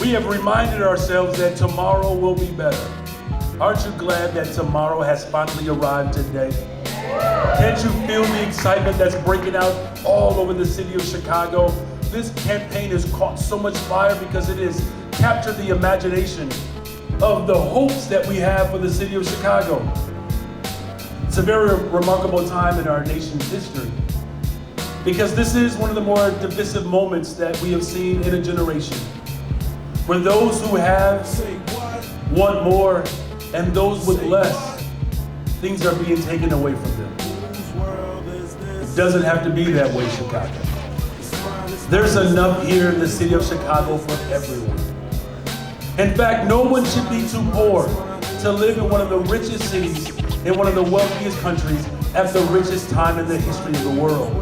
We have reminded ourselves that tomorrow will be better. Aren't you glad that tomorrow has finally arrived today? Can't you feel the excitement that's breaking out all over the city of Chicago? This campaign has caught so much fire because it has captured the imagination of the hopes that we have for the city of Chicago. It's a very remarkable time in our nation's history because this is one of the more divisive moments that we have seen in a generation, where those who have want more and those with less, things are being taken away from them. It doesn't have to be that way, Chicago. There's enough here in the city of Chicago for everyone. In fact, no one should be too poor to live in one of the richest cities in one of the wealthiest countries at the richest time in the history of the world.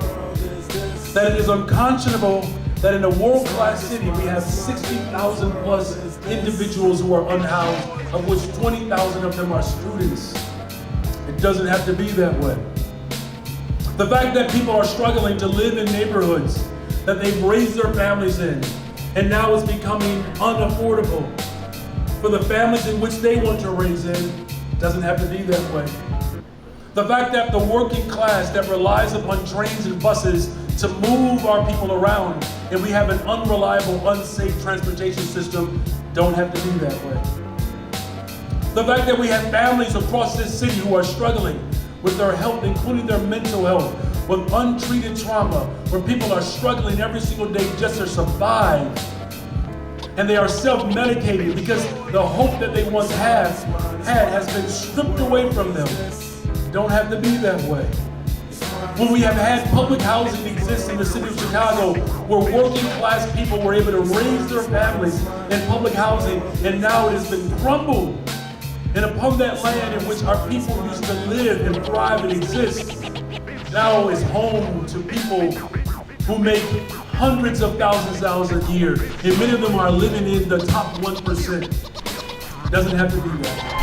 That it is unconscionable that in a world-class city we have 60,000 plus individuals who are unhoused, of which 20,000 of them are students. It doesn't have to be that way. The fact that people are struggling to live in neighborhoods that they've raised their families in, and now it's becoming unaffordable for the families in which they want to raise in, doesn't have to be that way. The fact that the working class that relies upon trains and buses to move our people around, and we have an unreliable, unsafe transportation system, don't have to be that way. The fact that we have families across this city who are struggling with their health, including their mental health, with untreated trauma, where people are struggling every single day just to survive. And they are self-medicating because the hope that they once had has been stripped away from them. Don't have to be that way. When we have had public housing exist in the city of Chicago, where working class people were able to raise their families in public housing, and now it has been crumbled. And upon that land in which our people used to live and thrive and exist, now is home to people who make hundreds of thousands of dollars a year, and many of them are living in the top 1%. Doesn't have to be that.